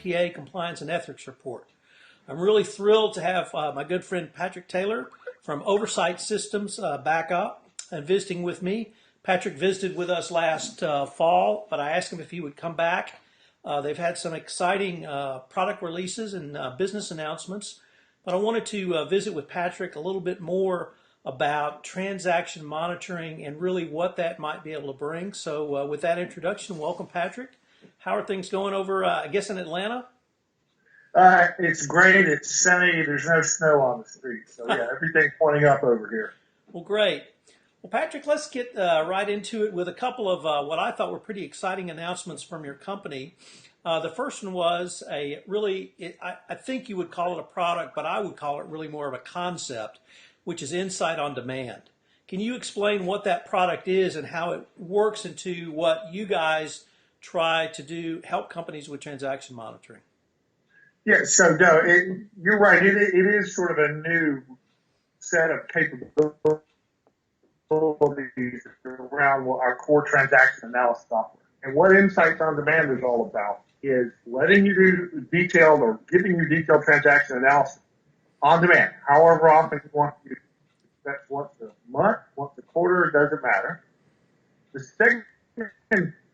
NFPA Compliance and Ethics Report. I'm really thrilled to have my good friend Patrick Taylor from Oversight Systems back up and visiting with me. Patrick visited with us last fall, but I asked him if he would come back. They've had some exciting product releases and business announcements, but I wanted to visit with Patrick a little bit more about transaction monitoring and really what that might be able to bring. So with that introduction, welcome, Patrick. How are things going over, I guess, in Atlanta? It's great. It's sunny. There's no snow on the street. So, yeah, everything's pointing up over here. Well, great. Well, Patrick, let's get right into it with a couple of what I thought were pretty exciting announcements from your company. The first one was I think you would call it a product, but I would call it really more of a concept, which is Insight on Demand. Can you explain what that product is and how it works into what you guys try to do, help companies with transaction monitoring? Yeah, so no, you're right. It is sort of a new set of capabilities around our core transaction analysis software. And what Insights on Demand is all about is letting you do detailed or giving you detailed transaction analysis on demand, however often you want to. That's once a month, once a quarter, it doesn't matter. The second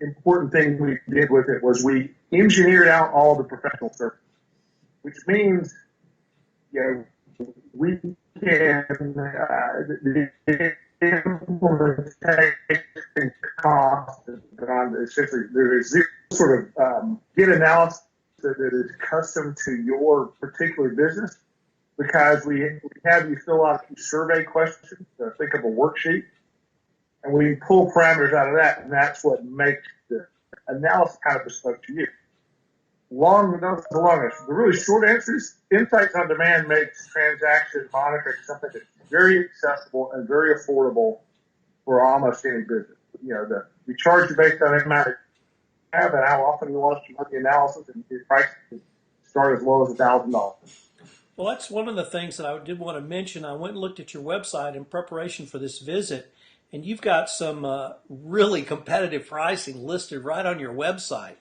important thing we did with it was we engineered out all the professional services, which means, we can the implementation cost essentially there is zero sort of get analysis that is custom to your particular business, because we have you fill out survey questions. Think of a worksheet, and we pull parameters out of that, and that's what makes the analysis kind of bespoke to you. The really short answer is Insights on Demand makes transaction monitoring something that's very accessible and very affordable for almost any business. We charge you based on the amount you have and how often you want us to run the analysis, and your price can start as low as $1,000. Well, that's one of the things that I did want to mention. I went and looked at your website in preparation for this visit, and you've got some really competitive pricing listed right on your website.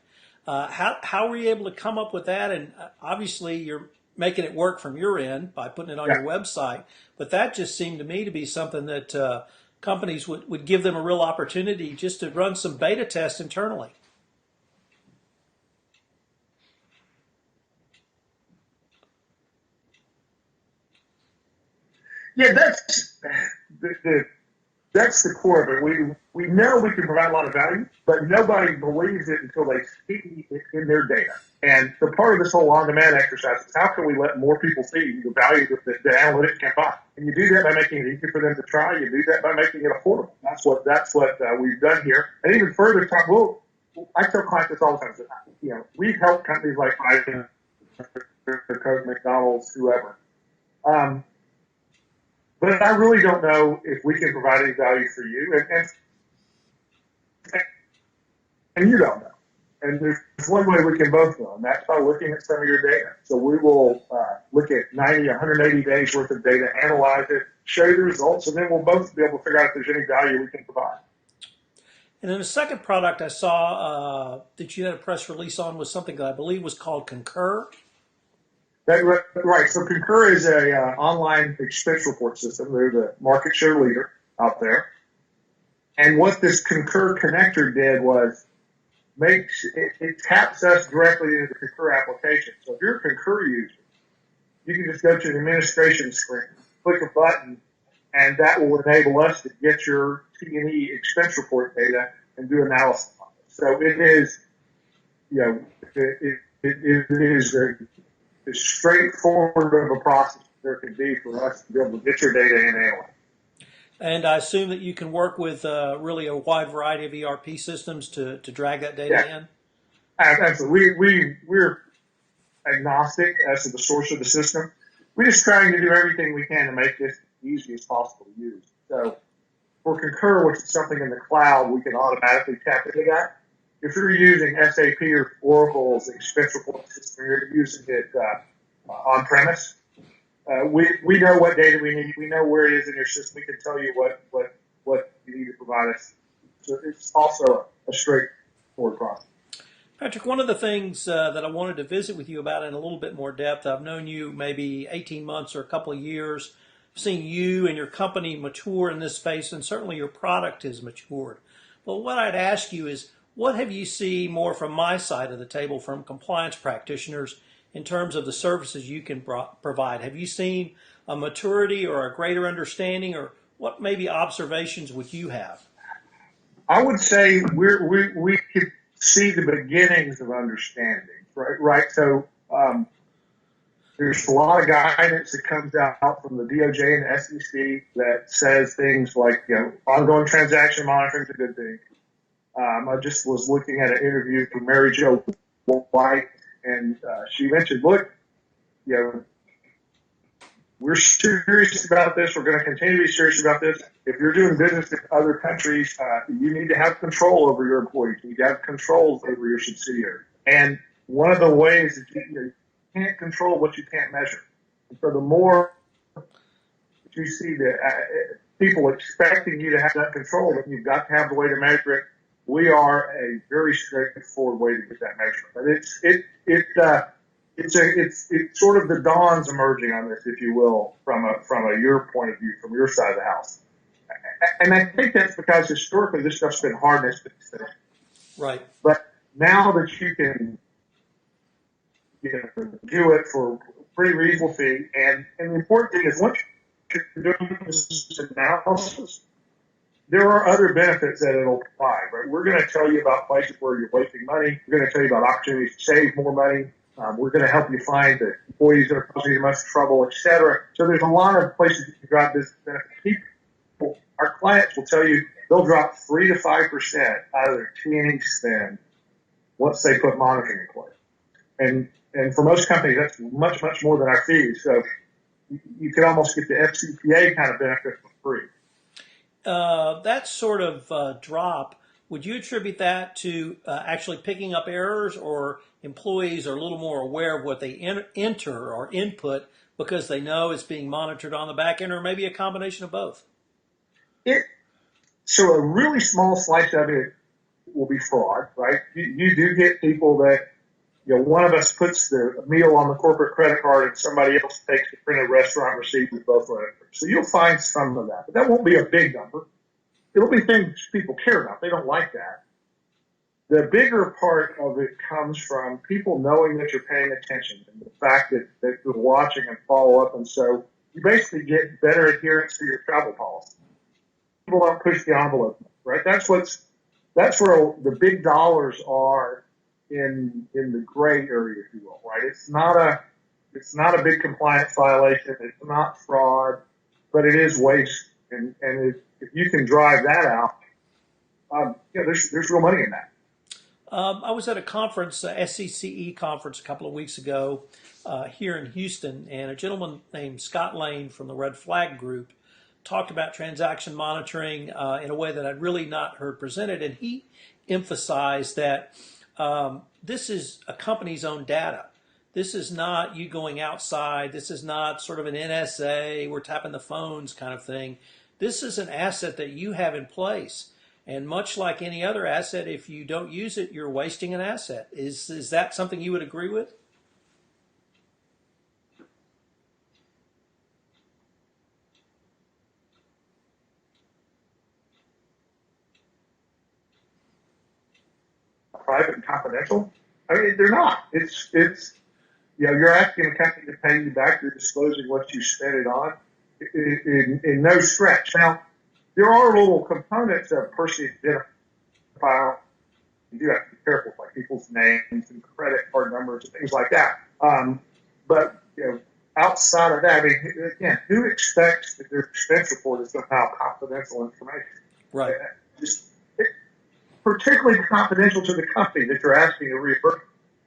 How were you able to come up with that? And obviously, you're making it work from your end by putting it on your website. But that just seemed to me to be something that companies would give them a real opportunity just to run some beta tests internally. Yeah, that's the core of it. We know we can provide a lot of value, but nobody believes it until they see it in their data. And so part of this whole on-demand exercise is how can we let more people see the value that the analytics can buy? And you do that by making it easy for them to try. You do that by making it affordable. That's what we've done here. And even further, I tell clients this all the time. We've helped companies like Coke, McDonald's, whoever. But I really don't know if we can provide any value for you, and you don't know. And there's one way we can both know, and that's by looking at some of your data. So we will look at 90, 180 days worth of data, analyze it, show you the results, and then we'll both be able to figure out if there's any value we can provide. And then the second product I saw that you had a press release on was something that I believe was called Concur. Right. So Concur is a online expense report system. They're the market share leader out there. And what this Concur connector did was it taps us directly into the Concur application. So if you're a Concur user, you can just go to the administration screen, click a button, and that will enable us to get your T&E expense report data and do analysis on it. So it is, it is as straightforward of a process there can be for us to be able to get your data in analyze. And I assume that you can work with really a wide variety of ERP systems to drag that data in? Absolutely. We're agnostic as to the source of the system. We're just trying to do everything we can to make this as easy as possible to use. So for Concur, which is something in the cloud, we can automatically tap into that. If you're using SAP or Oracle's expense report system, you're using it on premise. We know what data we need. We know where it is in your system. We can tell you what you need to provide us. So it's also a straightforward process. Patrick, one of the things that I wanted to visit with you about in a little bit more depth, I've known you maybe 18 months or a couple of years, seen you and your company mature in this space, and certainly your product has matured. But what I'd ask you is, what have you seen more from my side of the table from compliance practitioners in terms of the services you can provide? Have you seen a maturity or a greater understanding, or what maybe observations would you have? I would say we could see the beginnings of understanding, right? Right. So there's a lot of guidance that comes out from the DOJ and the SEC that says things like, ongoing transaction monitoring is a good thing. I just was looking at an interview from Mary Jo White, and she mentioned, look, we're serious about this. We're going to continue to be serious about this. If you're doing business in other countries, you need to have control over your employees. You need to have controls over your subsidiary. And one of the ways that you can't control what you can't measure. And so the more you see the people expecting you to have that control, then you've got to have the way to measure it. We are a very straightforward way to get that measurement. But it's sort of the dawn's emerging on this, if you will, from your point of view, from your side of the house. And I think that's because historically this stuff's been harnessed. Right. But now that you can do it for a pretty reasonable fee, and the important thing is once you're doing this analysis, there are other benefits that it'll provide. Right? We're going to tell you about places where you're wasting money. We're going to tell you about opportunities to save more money. We're going to help you find the employees that are causing you much trouble, et cetera. So there's a lot of places you can drive business benefits. People, our clients will tell you they'll drop 3 to 5% out of their T&E spend once they put monitoring in place. And for most companies, that's much, much more than our fees. So you could almost get the FCPA kind of benefit for free. That sort of drop, would you attribute that to actually picking up errors, or employees are a little more aware of what they enter or input because they know it's being monitored on the back end, or maybe a combination of both? So a really small slice of it will be fraud, right? You do get people that, one of us puts the meal on the corporate credit card and somebody else takes the printed restaurant receipt with both letters. So you'll find some of that, but that won't be a big number. It'll be things people care about. They don't like that. The bigger part of it comes from people knowing that you're paying attention, and the fact that you're watching and follow up. And so you basically get better adherence to your travel policy. People don't push the envelope, right? That's where the big dollars are in the gray area, if you will, right? It's not a big compliance violation. It's not fraud, but it is waste. And if you can drive that out, there's real money in that. I was at a conference, a SCCE conference, a couple of weeks ago here in Houston, and a gentleman named Scott Lane from the Red Flag Group talked about transaction monitoring in a way that I'd really not heard presented, and he emphasized that this is a company's own data. This is not you going outside. This is not sort of an NSA, we're tapping the phones kind of thing. This is an asset that you have in place. And much like any other asset, if you don't use it, you're wasting an asset. Is that something you would agree with? Private and confidential? I mean, they're not. It's you're asking a company to pay you back. You're disclosing what you spent it on in no stretch. Now, there are little components of personally identifiable. You do have to be careful, like people's names and credit card numbers and things like that. But outside of that, I mean, again, who expects that their expense report is somehow confidential information? Right. Particularly confidential to the company that you're asking to reimburse.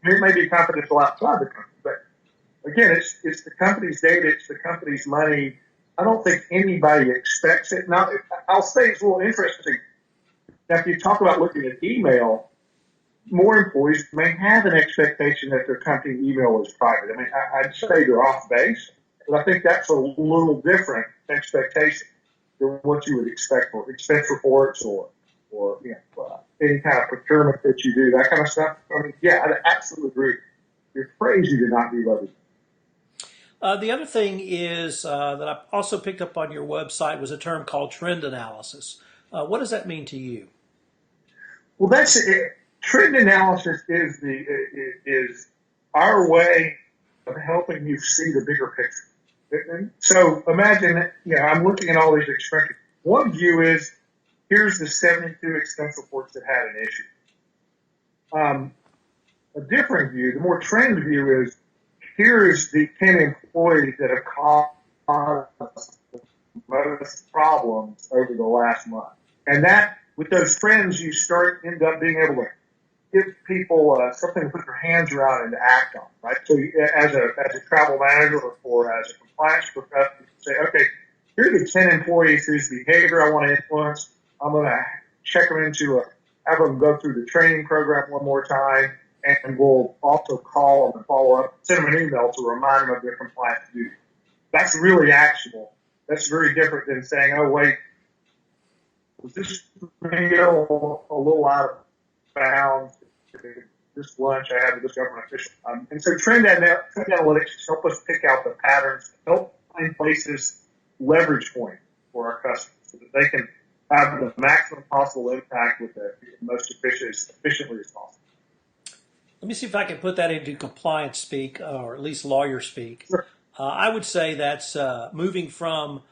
It may be confidential outside the company, but again, it's the company's data, it's the company's money. I don't think anybody expects it. Now, I'll say it's a little interesting. Now, if you talk about looking at email, more employees may have an expectation that their company email is private. I mean, I'd say they're off base, but I think that's a little different expectation than what you would expect for expense reports or any kind of procurement that you do, that kind of stuff. I mean, yeah, I absolutely agree. It's crazy to not be leveraged. The other thing is that I also picked up on your website was a term called trend analysis. What does that mean to you? Well, that's it. Trend analysis is our way of helping you see the bigger picture. And so imagine, I'm looking at all these expenses. One view is here's the 72 expense reports that had an issue. A different view, the more trend view, is here's the 10 employees that have caused most problems over the last month. And that, with those trends, you end up being able to give people something to put their hands around and to act on, right? So as a travel manager or as a compliance professional, you say, okay, here are the 10 employees whose behavior I want to influence. I'm going to check them have them go through the training program one more time, and we'll also call them and follow up, send them an email to remind them of their compliance duty. That's really actionable. That's very different than saying, oh, wait, was this meal a little out of bounds? This lunch I had with this government official. And so trend analytics help us pick out the patterns, help find places, leverage point for our customers so that they can have the maximum possible impact with the most efficiently as possible. Let me see if I can put that into compliance speak, or at least lawyer speak. Sure. I would say that's moving from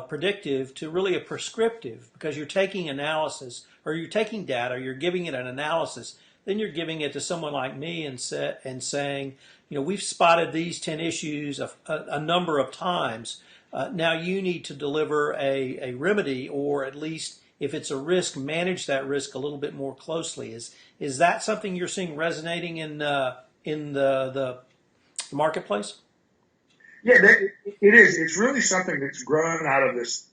predictive to really a prescriptive, because you're taking analysis, or you're taking data, you're giving it an analysis, then you're giving it to someone like me and saying, we've spotted these 10 issues a number of times. Now you need to deliver a remedy, or at least if it's a risk, manage that risk a little bit more closely. Is that something you're seeing resonating in the marketplace? Yeah, it is. It's really something that's grown out of this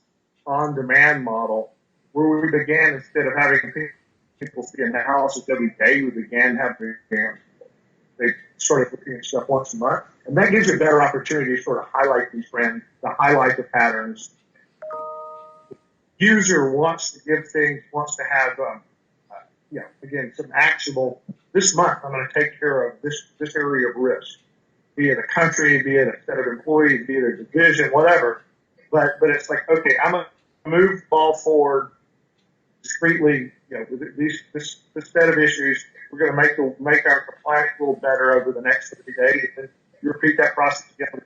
on-demand model, where we began, instead of having people see analysis every day, we began having they started looking at stuff once a month, and that gives you a better opportunity to sort of highlight these trends, to highlight the patterns. User wants to give things, wants to have, again, some actionable. This month, I'm going to take care of this area of risk, be it a country, be it a set of employees, be it a division, whatever. But it's like, okay, I'm going to move the ball forward discreetly. This set of issues, we're going to make our compliance a little better over the next 30 days, and you repeat that process again.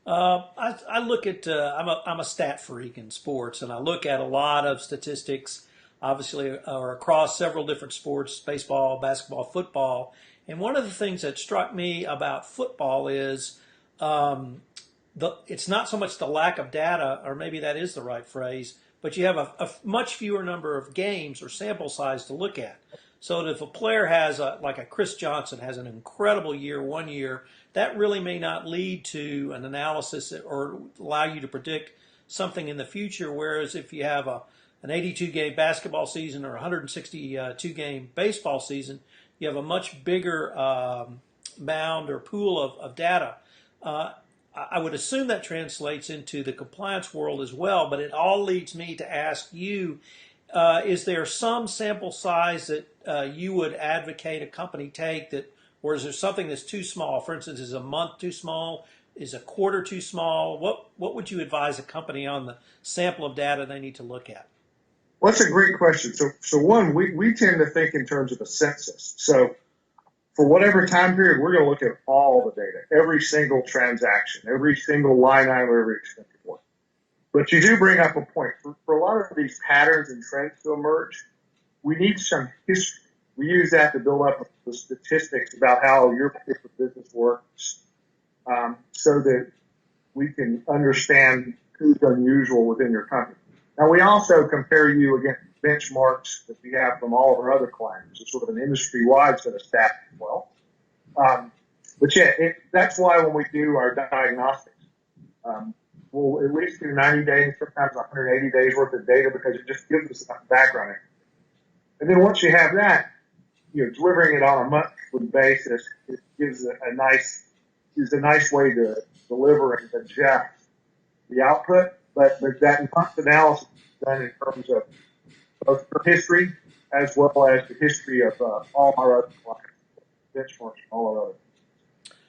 I look at I'm a stat freak in sports, and I look at a lot of statistics, obviously, or across several different sports: baseball, basketball, football. And one of the things that struck me about football is it's not so much the lack of data, or maybe that is the right phrase, but you have a much fewer number of games or sample size to look at. So that if a player has like a Chris Johnson has an incredible year one year, that really may not lead to an analysis or allow you to predict something in the future. Whereas if you have an 82 game basketball season or 162 game baseball season, you have a much bigger bound or pool of data. I would assume that translates into the compliance world as well, but it all leads me to ask you, is there some sample size that you would advocate a company take, or is there something that's too small? For instance, is a month too small? Is a quarter too small? What would you advise a company on the sample of data they need to look at? Well, that's a great question. So one, we tend to think in terms of a census. So for whatever time period, we're going to look at all the data, every single transaction, every single line item, every expense report. But you do bring up a point. For a lot of these patterns and trends to emerge, we need some history. We use that to build up the statistics about how your particular business works, so that we can understand who's unusual within your company. Now, we also compare you against benchmarks that we have from all of our other clients. It's sort of an industry-wide set of stats as well. But yeah, that's why when we do our diagnostics, we'll at least do 90 days, sometimes 180 days worth of data, because it just gives us enough background. And then once you have that, delivering it on a monthly basis, it gives a nice way to deliver and adjust the output. But that month analysis is done in terms of both your history as well as the history of all our other clients, benchmarks, all our other.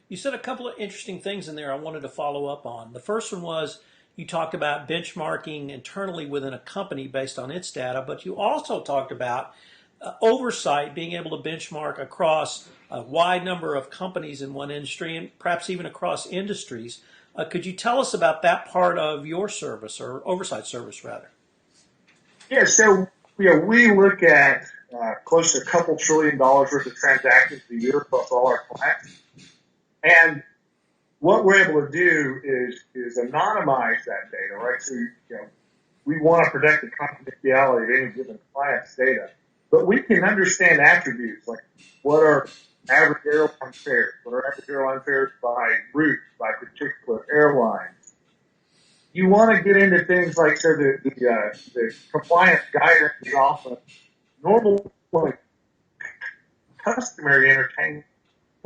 You said a couple of interesting things in there I wanted to follow up on. The first one was you talked about benchmarking internally within a company based on its data, but you also talked about oversight, being able to benchmark across a wide number of companies in one industry and perhaps even across industries. Could you tell us about that part of your service, or oversight service rather? Yeah, so we look at close to a couple $1 trillion worth of transactions a year across all our clients. And what we're able to do is anonymize that data, right? So we want to protect the confidentiality of any given client's data, but we can understand attributes like what are average airline fares, what are average airline fares by route, by particular airline. You want to get into things like, so the compliance guidance is often normal, like customary entertainment,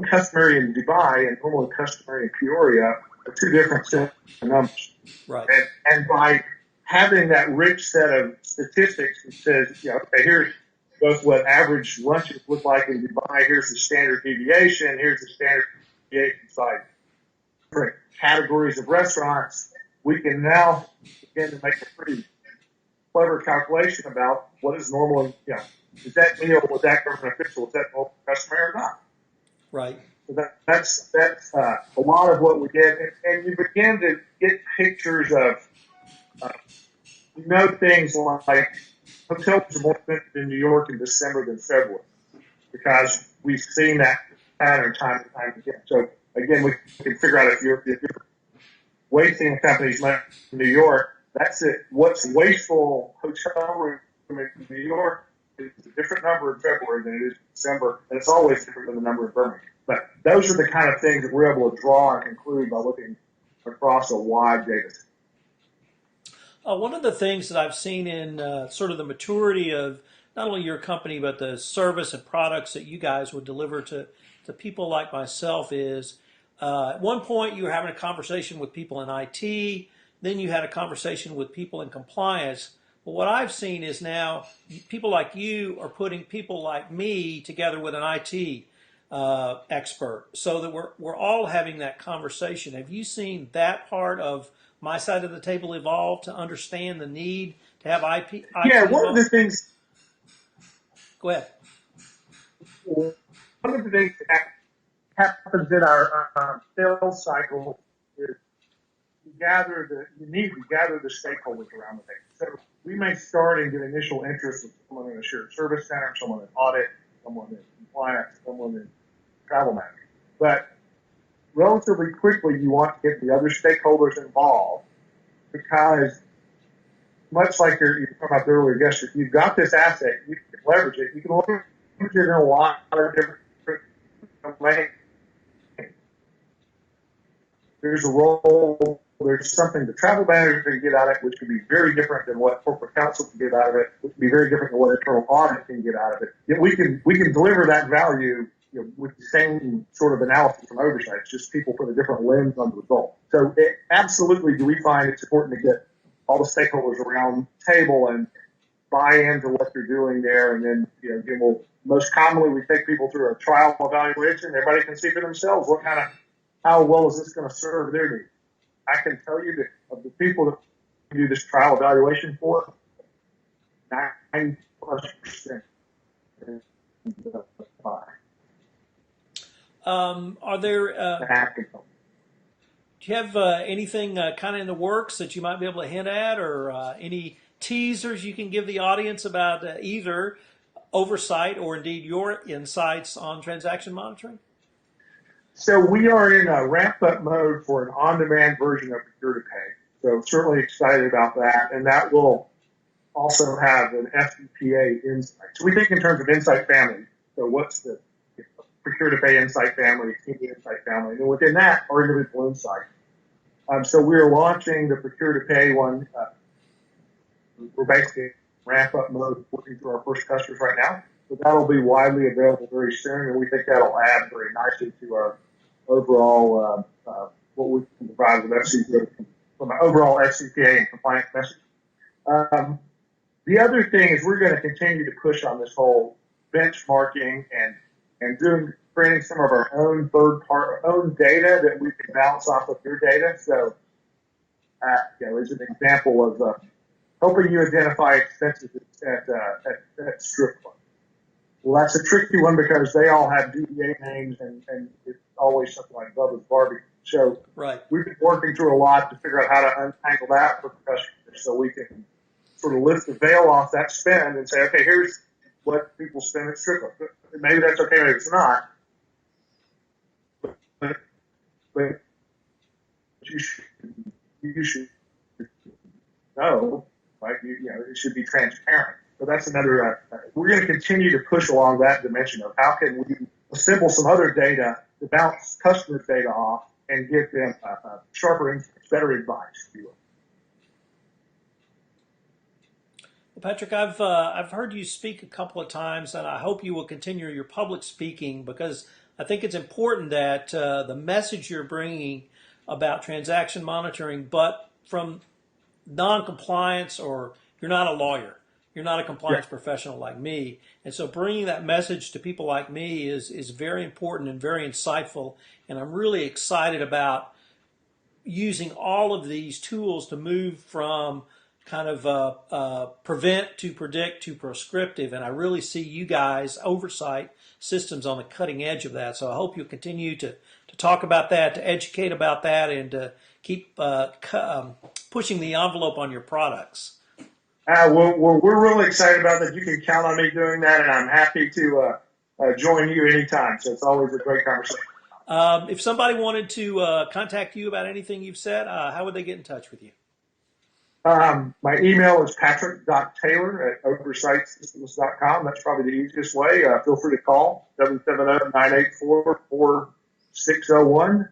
customary in Dubai and normal customary in Peoria are two different sets of numbers. Right. And by having that rich set of statistics that says, okay, here's both what average lunches look like in Dubai, here's the standard deviation, here's the standard deviation by different categories of restaurants, we can now begin to make a pretty clever calculation about what is normal. Is that meal, was that government official, is that normal customary or not? Right. So that's a lot of what we get, and you begin to get pictures of things like hotels are more expensive in New York in December than February because we've seen that pattern time and time again. So again, we can figure out if you're wasting a company's money in New York, that's it. What's wasteful hotel room in New York is a different number in February than it is in December, and it's always different than the number in Birmingham. But those are the kind of things that we're able to draw and conclude by looking across a wide data set. One of the things that I've seen in sort of the maturity of not only your company, but the service and products that you guys would deliver to people like myself is at one point you were having a conversation with people in IT, then you had a conversation with people in compliance. But what I've seen is now people like you are putting people like me together with an IT expert so that we're all having that conversation. Have you seen that part of my side of the table evolve to understand the need to have IT Yeah, one of the things. Go ahead. One of the things that happens in our sales cycle is we gather the stakeholders around the data. So we may start and get initial interest with someone in a shared service center, someone in audit, someone in compliance, someone in travel management. But relatively quickly, you want to get the other stakeholders involved because, much like you're talking about the earlier guest, if you've got this asset, you can leverage it. You can leverage it in a lot of different ways. There's a role, there's something the travel manager can get out of it, which can be very different than what corporate counsel can get out of it, which can be very different than what internal audit can get out of it. Yet we can deliver that value with the same sort of analysis from oversight. It's just people put a different lens on the result. So absolutely do we find it's important to get all the stakeholders around the table and buy into what they're doing there. And then, again, most commonly we take people through a trial evaluation. Everybody can see for themselves how well is this going to serve their needs. I can tell you that of the people that we do this trial evaluation for, 90+% Are there? Do you have anything kind of in the works that you might be able to hint at, or any teasers you can give the audience about either oversight or indeed your insights on transaction monitoring? So we are in a ramp-up mode for an on-demand version of Procure to Pay. So certainly excited about that, and that will also have an FCPA insight. So we think in terms of insight family. So what's the Procure to Pay insight family, Team Insight family, and within that are individual insights. So we're launching the Procure to Pay one. We're basically in ramp-up mode, working through our first customers right now. So that'll be widely available very soon, and we think that'll add very nicely to our overall what we can provide with FCPA from an overall FCPA and compliance message. The other thing is we're going to continue to push on this whole benchmarking and creating some of our own own data that we can bounce off of your data. So, as an example of helping you identify expenses at strip clubs. Well, that's a tricky one because they all have DBA names and it's always something like Bubba's Barbecue. So Right. we've been working through a lot to figure out how to untangle that for customers so we can sort of lift the veil off that spend and say, okay, here's what people spend at strip clubs. Maybe that's okay, maybe it's not. But you should know, right? It should be transparent. So that's another. We're going to continue to push along that dimension of how can we assemble some other data to bounce customer data off and get them sharper and better advice, if you will. Well, Patrick, I've heard you speak a couple of times, and I hope you will continue your public speaking because I think it's important that the message you're bringing about transaction monitoring, but from non-compliance, or you're not a lawyer, you're not a compliance professional like me, and so bringing that message to people like me is very important and very insightful, and I'm really excited about using all of these tools to move from kind of prevent to predict to prescriptive, and I really see you guys, Oversight Systems, on the cutting edge of that. So I hope you'll continue to talk about that, to educate about that, and to keep pushing the envelope on your products. We're really excited about that. You can count on me doing that, and I'm happy to join you anytime. So it's always a great conversation. If somebody wanted to contact you about anything you've said, how would they get in touch with you? My email is patrick.taylor@oversightsystems.com. That's probably the easiest way. Feel free to call 770-984-4601.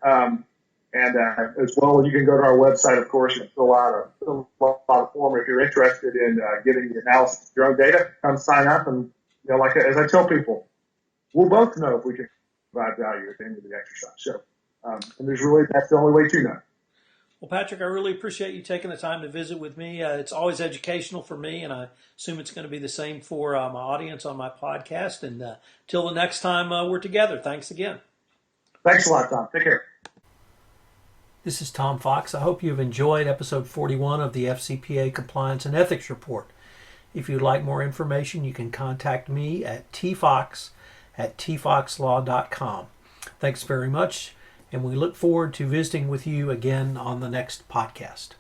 And as well, you can go to our website, of course, and fill out a form if you're interested in getting the analysis of your own data. Come sign up, and like as I tell people, we'll both know if we can provide value at the end of the exercise. So, and that's the only way to know. Well, Patrick, I really appreciate you taking the time to visit with me. It's always educational for me, and I assume it's going to be the same for my audience on my podcast. And till the next time we're together, thanks again. Thanks a lot, Tom. Take care. This is Tom Fox. I hope you've enjoyed episode 41 of the FCPA Compliance and Ethics Report. If you'd like more information, you can contact me at tfox@tfoxlaw.com. Thanks very much, and we look forward to visiting with you again on the next podcast.